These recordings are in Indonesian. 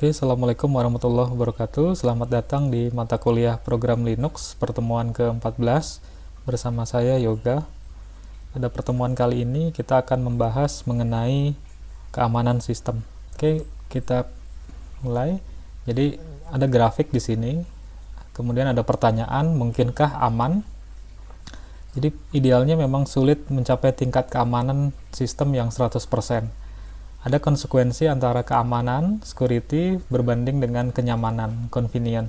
Oke, Assalamualaikum warahmatullahi wabarakatuh. Selamat datang di mata kuliah program Linux pertemuan ke-14 bersama saya Yoga. Pada pertemuan kali ini kita akan membahas mengenai keamanan sistem. Oke, kita mulai. Jadi ada grafik di sini. Kemudian ada pertanyaan, mungkinkah aman? Jadi idealnya memang sulit mencapai tingkat keamanan sistem yang 100%. Ada konsekuensi antara keamanan, security, berbanding dengan kenyamanan, convenient.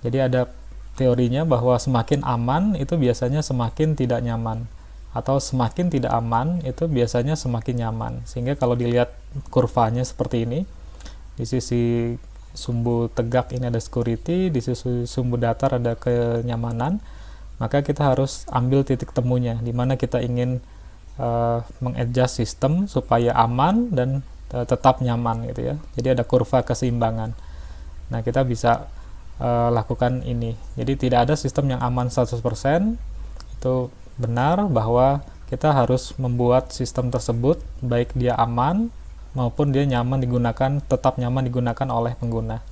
Jadi ada teorinya bahwa semakin aman itu biasanya semakin tidak nyaman, atau semakin tidak aman itu biasanya semakin nyaman. Sehingga kalau dilihat kurvanya seperti ini, di sisi sumbu tegak ini ada security, di sisi sumbu datar ada kenyamanan, maka kita harus ambil titik temunya, di mana kita ingin mengadjust sistem supaya aman dan tetap nyaman gitu ya. Jadi ada kurva keseimbangan. Nah, kita bisa lakukan ini. Jadi tidak ada sistem yang aman 100%. Itu benar bahwa kita harus membuat sistem tersebut baik dia aman maupun dia nyaman digunakan, tetap nyaman digunakan oleh pengguna.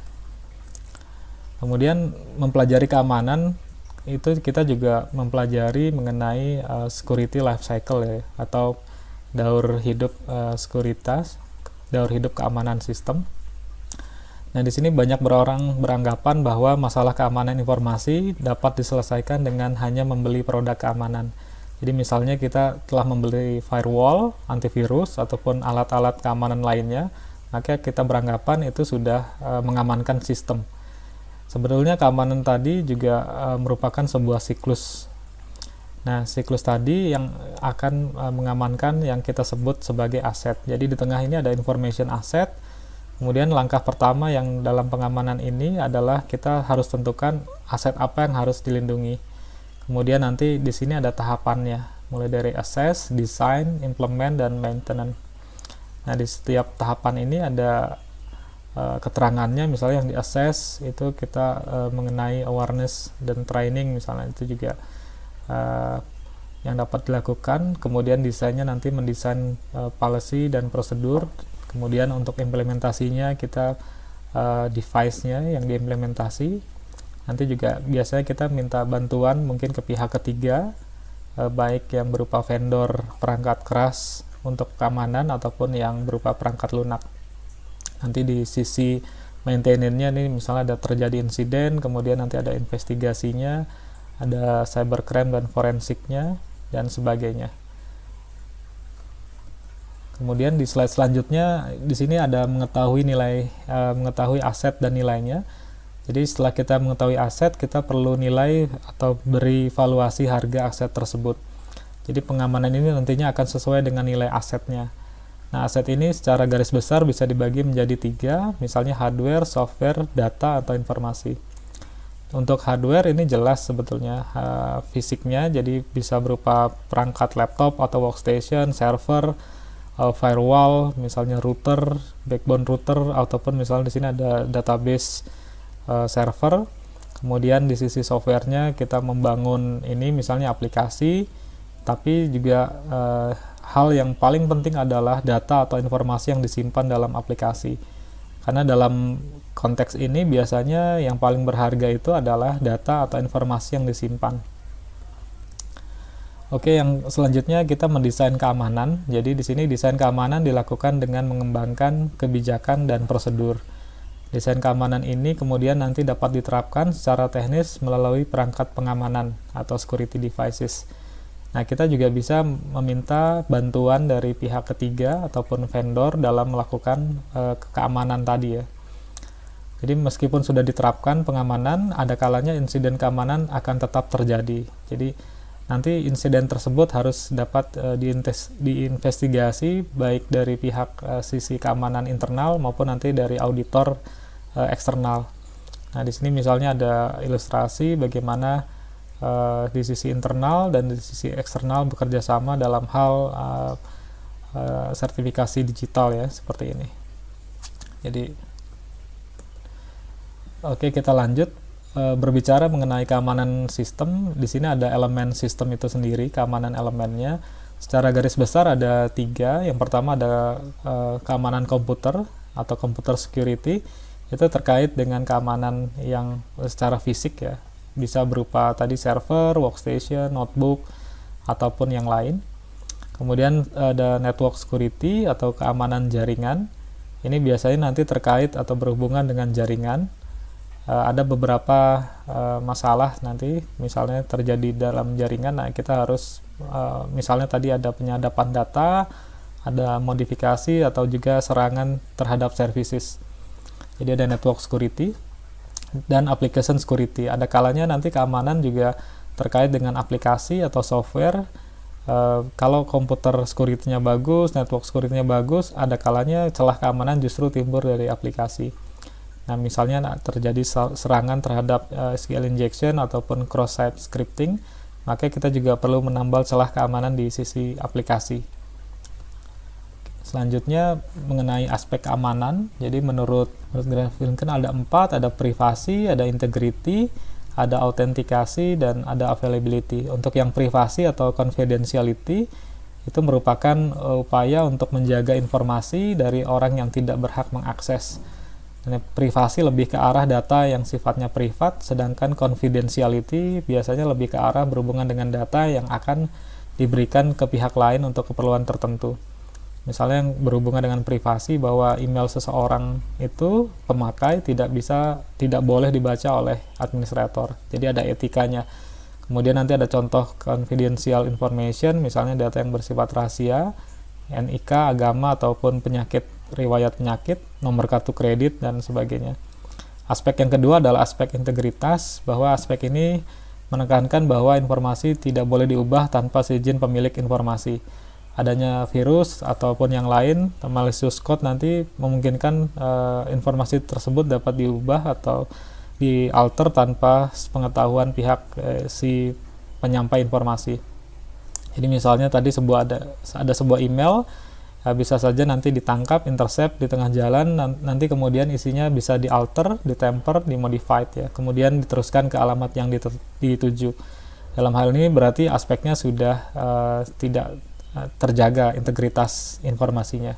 Kemudian mempelajari keamanan itu kita juga mempelajari mengenai security life cycle ya, atau daur hidup sekuritas, daur hidup keamanan sistem. Nah, di sini banyak orang beranggapan bahwa masalah keamanan informasi dapat diselesaikan dengan hanya membeli produk keamanan. Jadi misalnya kita telah membeli firewall, antivirus, ataupun alat-alat keamanan lainnya, maka kita beranggapan itu sudah mengamankan sistem. Sebetulnya keamanan tadi juga merupakan sebuah siklus. Nah, siklus tadi yang akan mengamankan yang kita sebut sebagai aset. Jadi di tengah ini ada information asset. Kemudian langkah pertama yang dalam pengamanan ini adalah kita harus tentukan aset apa yang harus dilindungi. Kemudian nanti di sini ada tahapannya, mulai dari assess, design, implement, dan maintenance. Nah, di setiap tahapan ini ada keterangannya, misalnya yang di-assess itu kita mengenai awareness dan training misalnya, itu juga yang dapat dilakukan. Kemudian desainnya nanti mendesain policy dan prosedur. Kemudian untuk implementasinya kita device-nya yang diimplementasi. Nanti juga biasanya kita minta bantuan mungkin ke pihak ketiga, baik yang berupa vendor perangkat keras untuk keamanan ataupun yang berupa perangkat lunak. Nanti di sisi maintainer-nya nih misalnya ada terjadi insiden, kemudian nanti ada investigasinya, ada cybercrime dan forensiknya, dan sebagainya. Kemudian di slide selanjutnya di sini ada mengetahui aset dan nilainya. Jadi setelah kita mengetahui aset, kita perlu nilai atau beri valuasi harga aset tersebut. Jadi pengamanan ini nantinya akan sesuai dengan nilai asetnya. Nah, aset ini secara garis besar bisa dibagi menjadi 3, misalnya hardware, software, data, atau informasi. Untuk hardware ini jelas sebetulnya fisiknya, jadi bisa berupa perangkat laptop atau workstation, server, firewall, misalnya router, backbone router, ataupun misalnya di sini ada database server. Kemudian di sisi softwarenya kita membangun ini misalnya aplikasi, tapi juga hal yang paling penting adalah data atau informasi yang disimpan dalam aplikasi. Karena dalam konteks ini biasanya yang paling berharga itu adalah data atau informasi yang disimpan. Oke, yang selanjutnya kita mendesain keamanan. Jadi di sini desain keamanan dilakukan dengan mengembangkan kebijakan dan prosedur. Desain keamanan ini kemudian nanti dapat diterapkan secara teknis melalui perangkat pengamanan atau security devices. Nah, kita juga bisa meminta bantuan dari pihak ketiga ataupun vendor dalam melakukan keamanan tadi ya. Jadi meskipun sudah diterapkan pengamanan, ada kalanya insiden keamanan akan tetap terjadi. Jadi nanti insiden tersebut harus dapat diinvestigasi baik dari pihak sisi keamanan internal maupun nanti dari auditor eksternal. Nah, di sini misalnya ada ilustrasi bagaimana di sisi internal dan di sisi eksternal bekerja sama dalam hal sertifikasi digital ya, seperti ini. Jadi oke, kita lanjut berbicara mengenai keamanan sistem. Di sini ada elemen sistem itu sendiri, keamanan elemennya. Secara garis besar ada 3. Yang pertama ada keamanan komputer, atau computer security itu terkait dengan keamanan yang secara fisik ya, bisa berupa tadi server, workstation, notebook, ataupun yang lain. Kemudian ada network security atau keamanan jaringan. Ini biasanya nanti terkait atau berhubungan dengan jaringan. Ada beberapa masalah nanti, misalnya terjadi dalam jaringan, nah kita harus misalnya tadi ada penyadapan data, ada modifikasi atau juga serangan terhadap services. Jadi ada network security dan application security. Ada kalanya nanti keamanan juga terkait dengan aplikasi atau software. Kalau komputer security-nya bagus, network security-nya bagus, ada kalanya celah keamanan justru timbul dari aplikasi. Nah, misalnya terjadi serangan terhadap SQL injection ataupun cross-site scripting, maka kita juga perlu menambal celah keamanan di sisi aplikasi. Selanjutnya mengenai aspek keamanan. Jadi menurut Graham Finkel ada 4, ada privasi, ada integrity, ada autentikasi, dan ada availability. Untuk yang privasi atau confidentiality itu merupakan upaya untuk menjaga informasi dari orang yang tidak berhak mengakses. Dan privasi lebih ke arah data yang sifatnya privat, sedangkan confidentiality biasanya lebih ke arah berhubungan dengan data yang akan diberikan ke pihak lain untuk keperluan tertentu. Misalnya yang berhubungan dengan privasi, bahwa email seseorang itu pemakai tidak boleh dibaca oleh administrator. Jadi ada etikanya. Kemudian nanti ada contoh confidential information, misalnya data yang bersifat rahasia, NIK, agama ataupun penyakit, riwayat penyakit, nomor kartu kredit dan sebagainya. Aspek yang kedua adalah aspek integritas, bahwa aspek ini menekankan bahwa informasi tidak boleh diubah tanpa seizin pemilik informasi. Adanya virus ataupun yang lain, malicious code nanti memungkinkan informasi tersebut dapat diubah atau dialter tanpa pengetahuan pihak si penyampai informasi. Jadi misalnya tadi ada sebuah email, bisa saja nanti ditangkap, intercept di tengah jalan, nanti kemudian isinya bisa dialter, ditemper, dimodified ya, kemudian diteruskan ke alamat yang dituju. Dalam hal ini berarti aspeknya sudah tidak terjaga integritas informasinya.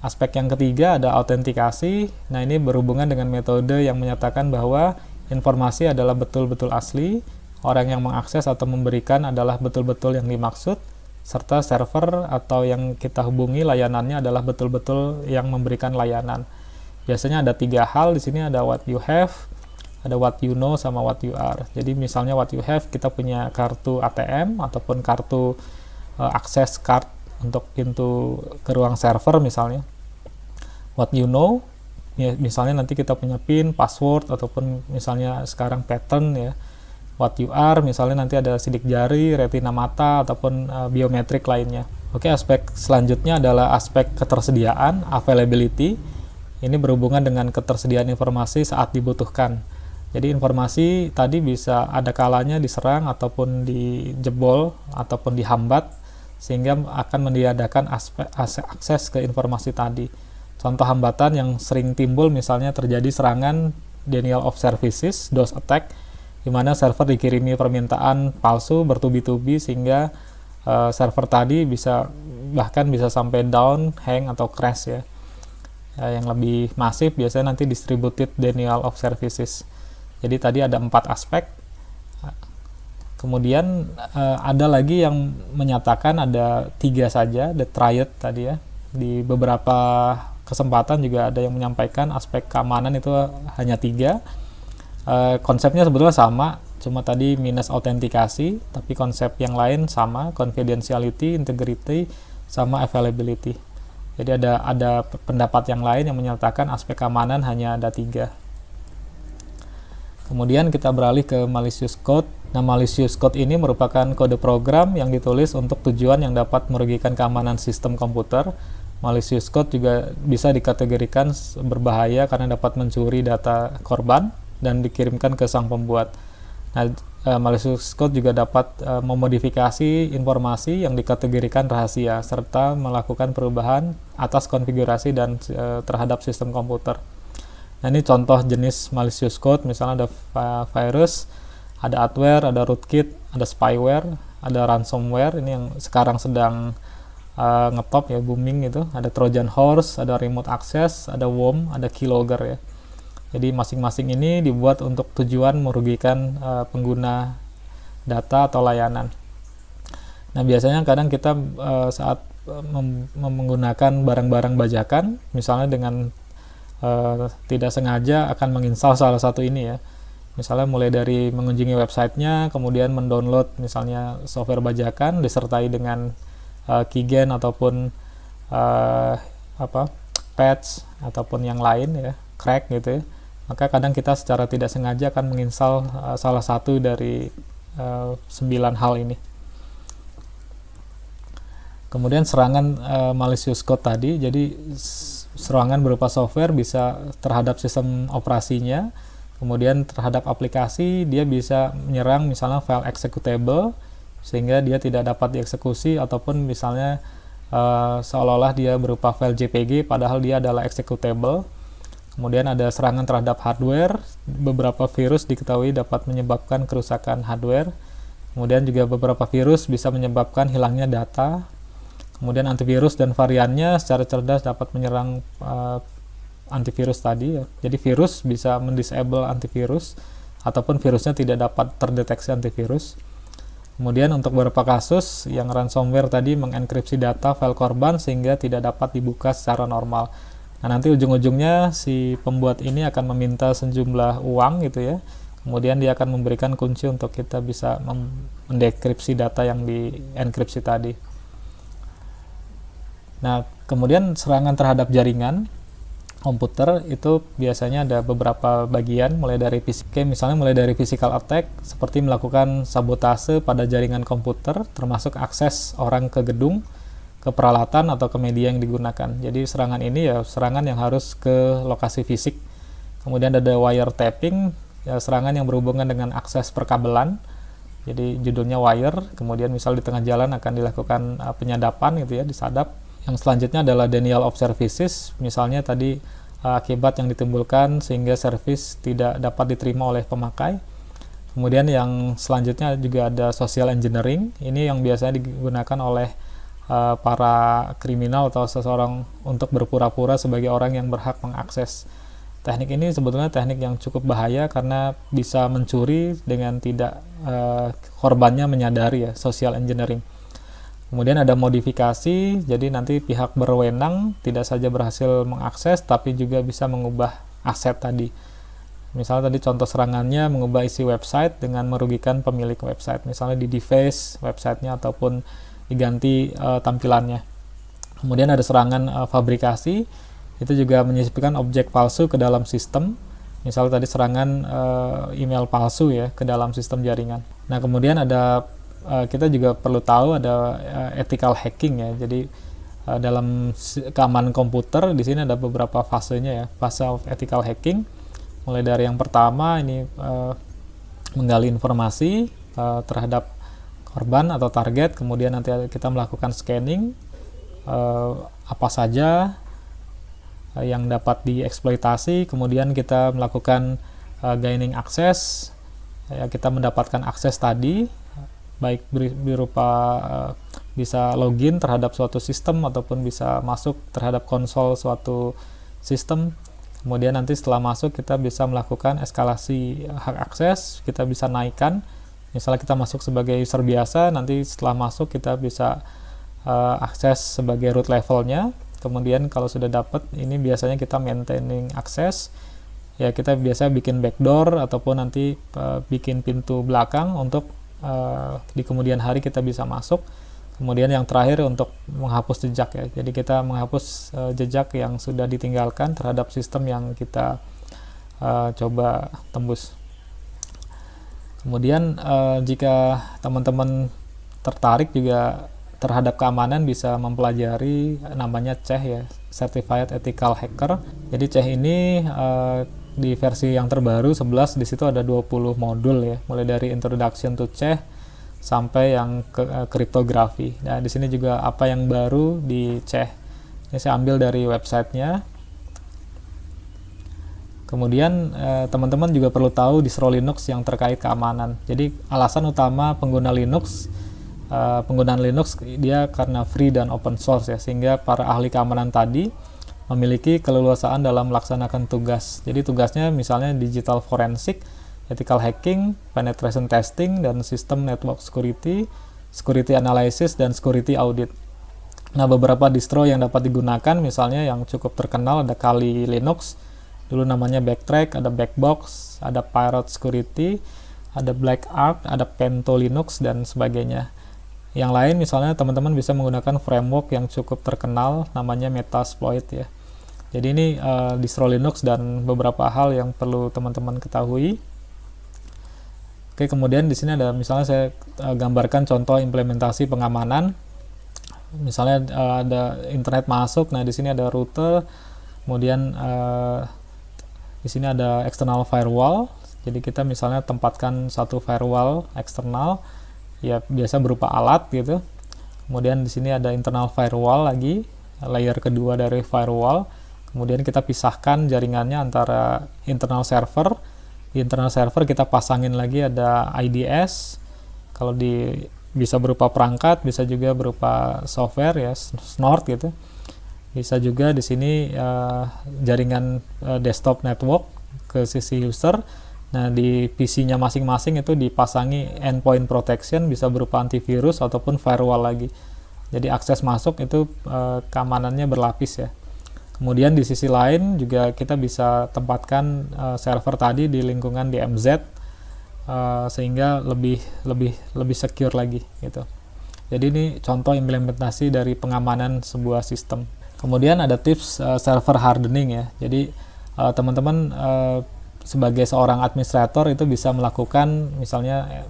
Aspek yang ketiga ada autentikasi. Nah, ini berhubungan dengan metode yang menyatakan bahwa informasi adalah betul-betul asli, orang yang mengakses atau memberikan adalah betul-betul yang dimaksud, serta server atau yang kita hubungi layanannya adalah betul-betul yang memberikan layanan. Biasanya ada 3 hal di sini, ada what you have, ada what you know, sama what you are. Jadi misalnya what you have, kita punya kartu ATM ataupun kartu akses card untuk pintu ke ruang server misalnya. What you know, ya, misalnya nanti kita punya PIN, password, ataupun misalnya sekarang pattern ya. What you are, misalnya nanti ada sidik jari, retina mata, ataupun biometrik lainnya. Oke, aspek selanjutnya adalah aspek ketersediaan, availability. Ini berhubungan dengan ketersediaan informasi saat dibutuhkan. Jadi informasi tadi bisa ada kalanya diserang ataupun dijebol ataupun dihambat, sehingga akan meniadakan akses ke informasi tadi. Contoh hambatan yang sering timbul misalnya terjadi serangan denial of services, DOS attack, di mana server dikirimi permintaan palsu bertubi-tubi sehingga server tadi bahkan bisa sampai down, hang, atau crash ya. Yang lebih masif biasanya nanti distributed denial of services. Jadi tadi ada 4 aspek. Kemudian ada lagi yang menyatakan ada 3 saja, the triad tadi ya. Di beberapa kesempatan juga ada yang menyampaikan aspek keamanan itu hanya 3. Konsepnya sebetulnya sama, cuma tadi minus autentikasi, tapi konsep yang lain sama, confidentiality, integrity, sama availability. Jadi ada pendapat yang lain yang menyatakan aspek keamanan hanya ada 3. Kemudian kita beralih ke malicious code. Nah, malicious code ini merupakan kode program yang ditulis untuk tujuan yang dapat merugikan keamanan sistem komputer. Malicious code juga bisa dikategorikan berbahaya karena dapat mencuri data korban dan dikirimkan ke sang pembuat. Nah, malicious code juga dapat memodifikasi informasi yang dikategorikan rahasia serta melakukan perubahan atas konfigurasi dan terhadap sistem komputer. Nah, ini contoh jenis malicious code, misalnya ada virus, ada adware, ada rootkit, ada spyware, ada ransomware. Ini yang sekarang sedang ngetop ya, booming itu, ada Trojan Horse, ada remote access, ada worm, ada keylogger ya. Jadi masing-masing ini dibuat untuk tujuan merugikan pengguna data atau layanan. Nah, biasanya kadang kita saat menggunakan barang-barang bajakan, misalnya dengan tidak sengaja akan menginstal salah satu ini ya. Misalnya mulai dari mengunjungi websitenya, kemudian mendownload misalnya software bajakan disertai dengan keygen ataupun patch ataupun yang lain ya, crack gitu ya. Maka kadang kita secara tidak sengaja akan menginstal salah satu dari 9 hal ini. Kemudian serangan malicious code tadi, jadi serangan berupa software bisa terhadap sistem operasinya, kemudian terhadap aplikasi dia bisa menyerang misalnya file executable sehingga dia tidak dapat dieksekusi, ataupun misalnya seolah-olah dia berupa file JPG padahal dia adalah executable. Kemudian ada serangan terhadap hardware, beberapa virus diketahui dapat menyebabkan kerusakan hardware. Kemudian juga beberapa virus bisa menyebabkan hilangnya data. Kemudian antivirus dan variannya secara cerdas dapat menyerang antivirus tadi ya. Jadi virus bisa mendisable antivirus ataupun virusnya tidak dapat terdeteksi antivirus. Kemudian untuk beberapa kasus yang ransomware tadi mengenkripsi data file korban sehingga tidak dapat dibuka secara normal. Nah, nanti ujung-ujungnya si pembuat ini akan meminta sejumlah uang gitu ya. Kemudian dia akan memberikan kunci untuk kita bisa mendekripsi data yang dienkripsi tadi. Nah, kemudian serangan terhadap jaringan komputer itu biasanya ada beberapa bagian, mulai dari misalnya mulai dari physical attack seperti melakukan sabotase pada jaringan komputer, termasuk akses orang ke gedung, ke peralatan atau ke media yang digunakan. Jadi serangan ini ya serangan yang harus ke lokasi fisik. Kemudian ada wiretapping, ya serangan yang berhubungan dengan akses perkabelan. Jadi judulnya wire, kemudian misal di tengah jalan akan dilakukan penyadapan gitu ya, disadap. Yang selanjutnya adalah denial of services, misalnya tadi akibat yang ditimbulkan sehingga service tidak dapat diterima oleh pemakai. Kemudian yang selanjutnya juga ada social engineering, ini yang biasanya digunakan oleh para kriminal atau seseorang untuk berpura-pura sebagai orang yang berhak mengakses. Teknik ini sebetulnya teknik yang cukup bahaya karena bisa mencuri dengan tidak korbannya menyadari ya, social engineering. Kemudian ada modifikasi, jadi nanti pihak berwenang tidak saja berhasil mengakses tapi juga bisa mengubah aset tadi. Misalnya tadi contoh serangannya mengubah isi website dengan merugikan pemilik website, misalnya di deface websitenya ataupun diganti tampilannya. Kemudian ada serangan fabrikasi, itu juga menyisipkan objek palsu ke dalam sistem, misalnya tadi serangan email palsu ya ke dalam sistem jaringan. Nah, kemudian ada kita juga perlu tahu ada ethical hacking ya. Jadi dalam keamanan komputer di sini ada beberapa fasenya ya, fase of ethical hacking. Mulai dari yang pertama ini menggali informasi terhadap korban atau target, kemudian nanti kita melakukan scanning apa saja yang dapat dieksploitasi, kemudian kita melakukan gaining access, ya, kita mendapatkan akses tadi baik berupa bisa login terhadap suatu sistem ataupun bisa masuk terhadap konsol suatu sistem. Kemudian nanti setelah masuk kita bisa melakukan eskalasi hak akses, kita bisa naikkan. Misalnya kita masuk sebagai user biasa, nanti setelah masuk kita bisa akses sebagai root levelnya. Kemudian kalau sudah dapat, ini biasanya kita maintaining akses. Ya, kita biasa bikin backdoor ataupun nanti bikin pintu belakang untuk di kemudian hari kita bisa masuk. Kemudian yang terakhir untuk menghapus jejak ya. Jadi kita menghapus jejak yang sudah ditinggalkan terhadap sistem yang kita coba tembus. Kemudian jika teman-teman tertarik juga terhadap keamanan bisa mempelajari namanya CEH ya, Certified Ethical Hacker. Jadi CEH ini di versi yang terbaru 11 di situ ada 20 modul ya, mulai dari Introduction to CEH sampai yang kriptografi. Nah, di sini juga apa yang baru di CEH. Ini saya ambil dari websitenya. Kemudian teman-teman juga perlu tahu distro Linux yang terkait keamanan. Jadi alasan utama pengguna Linux penggunaan Linux dia karena free dan open source ya, sehingga para ahli keamanan tadi memiliki keleluasaan dalam melaksanakan tugas. Jadi tugasnya misalnya digital forensik, ethical hacking, penetration testing, dan sistem network security, security analysis, dan security audit. Nah, beberapa distro yang dapat digunakan misalnya yang cukup terkenal ada Kali Linux, dulu namanya Backtrack, ada Backbox, ada Pirate Security, ada BlackArch, ada Pento Linux, dan sebagainya. Yang lain misalnya teman-teman bisa menggunakan framework yang cukup terkenal namanya Metasploit ya. Jadi ini distro Linux dan beberapa hal yang perlu teman-teman ketahui. Oke, kemudian di sini ada misalnya saya gambarkan contoh implementasi pengamanan. Misalnya ada internet masuk, nah di sini ada router, kemudian di sini ada external firewall. Jadi kita misalnya tempatkan satu firewall eksternal, ya biasa berupa alat gitu. Kemudian di sini ada internal firewall lagi, layer kedua dari firewall. Kemudian kita pisahkan jaringannya antara internal server. Di internal server kita pasangin lagi ada IDS. Kalau bisa berupa perangkat, bisa juga berupa software ya, snort gitu. Bisa juga di sini jaringan desktop network ke sisi user. Nah, di PC-nya masing-masing itu dipasangi endpoint protection, bisa berupa antivirus ataupun firewall lagi. Jadi akses masuk itu keamanannya berlapis ya. Kemudian di sisi lain juga kita bisa tempatkan server tadi di lingkungan DMZ sehingga lebih secure lagi gitu. Jadi ini contoh implementasi dari pengamanan sebuah sistem. Kemudian ada tips server hardening ya. Jadi teman-teman sebagai seorang administrator itu bisa melakukan misalnya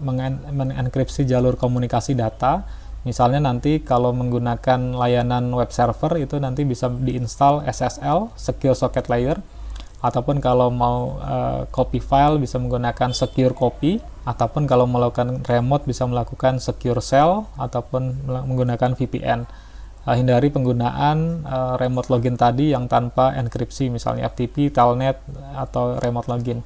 mengenkripsi jalur komunikasi data. Misalnya nanti kalau menggunakan layanan web server itu nanti bisa diinstal SSL, Secure Socket Layer, ataupun kalau mau copy file bisa menggunakan Secure Copy, ataupun kalau melakukan remote bisa melakukan Secure Shell ataupun menggunakan VPN. Hindari penggunaan remote login tadi yang tanpa enkripsi, misalnya FTP, Telnet, atau remote login.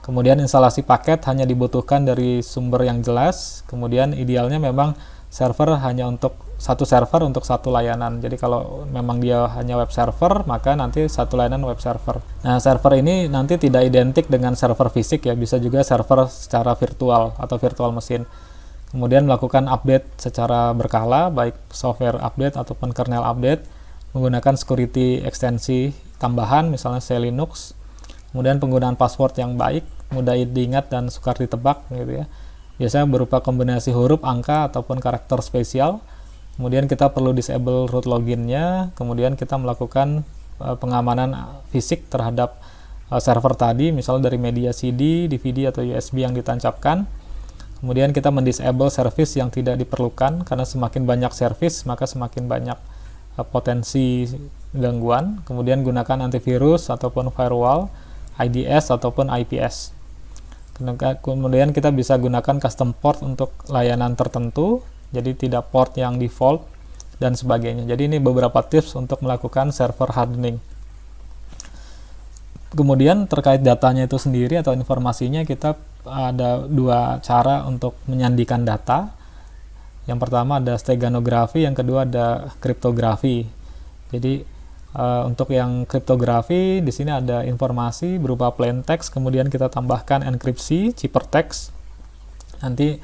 Kemudian instalasi paket hanya dibutuhkan dari sumber yang jelas. Kemudian idealnya memang server hanya untuk satu server untuk satu layanan. Jadi kalau memang dia hanya web server, maka nanti satu layanan web server. Nah, server ini nanti tidak identik dengan server fisik ya, bisa juga server secara virtual atau virtual machine. Kemudian melakukan update secara berkala, baik software update ataupun kernel update, menggunakan security ekstensi tambahan, misalnya Linux. Kemudian penggunaan password yang baik, mudah diingat dan sukar ditebak gitu ya. Biasanya berupa kombinasi huruf, angka, ataupun karakter spesial. Kemudian kita perlu disable root loginnya, kemudian kita melakukan pengamanan fisik terhadap server tadi, misalnya dari media CD, DVD, atau USB yang ditancapkan. Kemudian kita mendisable service yang tidak diperlukan, karena semakin banyak service maka semakin banyak potensi gangguan. Kemudian gunakan antivirus ataupun firewall, IDS ataupun IPS. Kemudian kita bisa gunakan custom port untuk layanan tertentu, jadi tidak port yang default dan sebagainya. Jadi ini beberapa tips untuk melakukan server hardening. Kemudian terkait datanya itu sendiri atau informasinya, kita ada dua cara untuk menyandikan data. Yang pertama ada steganografi, yang kedua ada kriptografi. Jadi untuk yang kriptografi di sini ada informasi berupa plain text, kemudian kita tambahkan enkripsi ciphertext. Nanti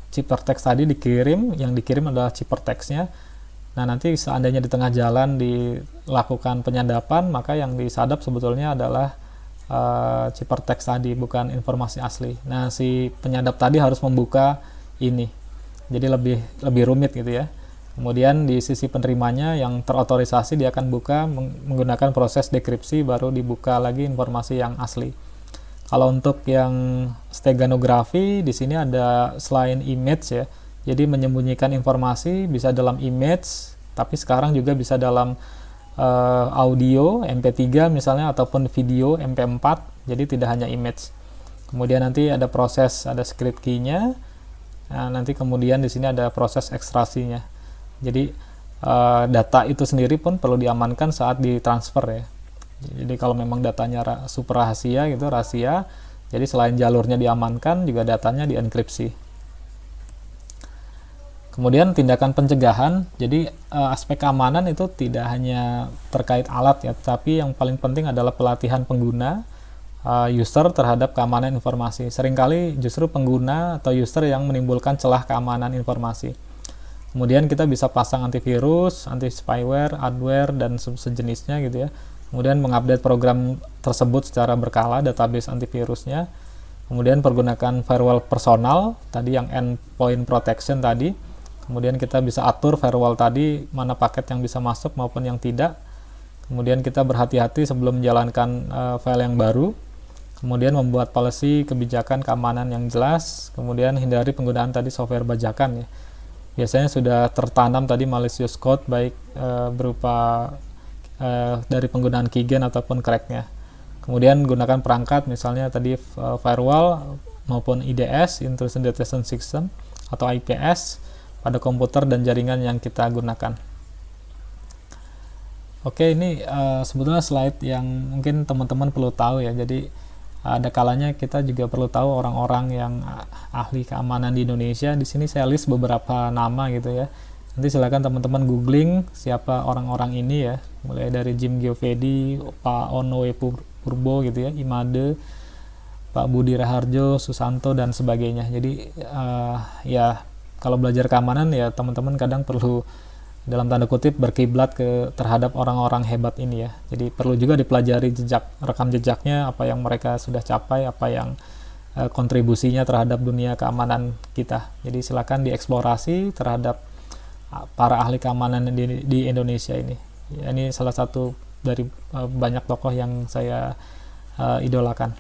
ciphertext tadi dikirim, yang dikirim adalah ciphertextnya. Nah, nanti seandainya di tengah jalan dilakukan penyadapan, maka yang disadap sebetulnya adalah ciphertext tadi, bukan informasi asli. Nah, si penyadap tadi harus membuka ini. Jadi lebih rumit gitu ya. Kemudian di sisi penerimanya yang terotorisasi dia akan buka menggunakan proses dekripsi, baru dibuka lagi informasi yang asli. Kalau untuk yang steganografi di sini ada selain image ya. Jadi menyembunyikan informasi bisa dalam image, tapi sekarang juga bisa dalam audio MP3 misalnya ataupun video MP4. Jadi tidak hanya image. Kemudian nanti ada proses, ada script key-nya. Nah, nanti kemudian di sini ada proses ekstrasinya. Jadi data itu sendiri pun perlu diamankan saat ditransfer ya. Jadi kalau memang datanya super rahasia gitu, rahasia, jadi selain jalurnya diamankan juga datanya dienkripsi. Kemudian tindakan pencegahan, jadi aspek keamanan itu tidak hanya terkait alat ya, tapi yang paling penting adalah pelatihan pengguna, user terhadap keamanan informasi. Seringkali justru pengguna atau user yang menimbulkan celah keamanan informasi. Kemudian kita bisa pasang antivirus, anti spyware, adware, dan sejenisnya gitu ya. Kemudian mengupdate program tersebut secara berkala, database antivirusnya. Kemudian pergunakan firewall personal, tadi yang endpoint protection tadi. Kemudian kita bisa atur firewall tadi, mana paket yang bisa masuk maupun yang tidak. Kemudian kita berhati-hati sebelum menjalankan file yang baru. Kemudian membuat policy kebijakan keamanan yang jelas. Kemudian hindari penggunaan tadi software bajakan ya. Biasanya sudah tertanam tadi malicious code, baik berupa dari penggunaan keygen ataupun cracknya. Kemudian gunakan perangkat misalnya tadi firewall maupun IDS, Intrusion Detection System, atau IPS pada komputer dan jaringan yang kita gunakan. Oke, ini sebetulnya slide yang mungkin teman-teman perlu tahu ya. Jadi ada kalanya kita juga perlu tahu orang-orang yang ahli keamanan di Indonesia. Di sini saya list beberapa nama gitu ya. Nanti silakan teman-teman googling siapa orang-orang ini ya. Mulai dari Jim Giovedi, Pak Ono Purbo gitu ya, Imade, Pak Budi Raharjo, Susanto, dan sebagainya. Jadi ya kalau belajar keamanan ya teman-teman kadang perlu dalam tanda kutip berkiblat terhadap orang-orang hebat ini ya. Jadi perlu juga dipelajari rekam jejaknya, apa yang mereka sudah capai, apa yang kontribusinya terhadap dunia keamanan kita. Jadi silakan dieksplorasi terhadap para ahli keamanan di Indonesia ini. Ya, ini salah satu dari banyak tokoh yang saya idolakan.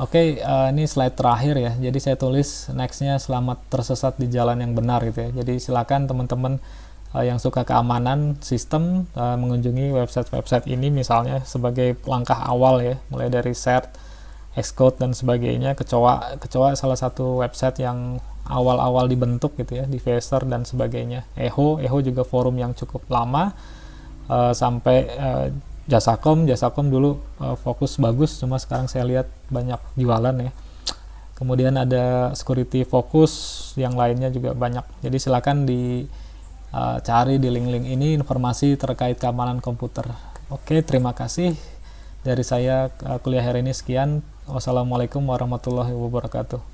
Oke, ini slide terakhir ya. Jadi saya tulis nextnya selamat tersesat di jalan yang benar gitu ya. Jadi silakan teman-teman yang suka keamanan sistem mengunjungi website-website ini misalnya sebagai langkah awal ya, mulai dari CERT, Xcode dan sebagainya. Kecoa salah satu website yang awal-awal dibentuk gitu ya, Devaser dan sebagainya. Eho juga forum yang cukup lama, sampai Jasakom dulu fokus bagus, cuma sekarang saya lihat banyak jualan ya. Kemudian ada security fokus, yang lainnya juga banyak. Jadi silakan dicari di link-link ini informasi terkait keamanan komputer. Oke, terima kasih dari saya. Kuliah hari ini sekian. Wassalamualaikum warahmatullahi wabarakatuh.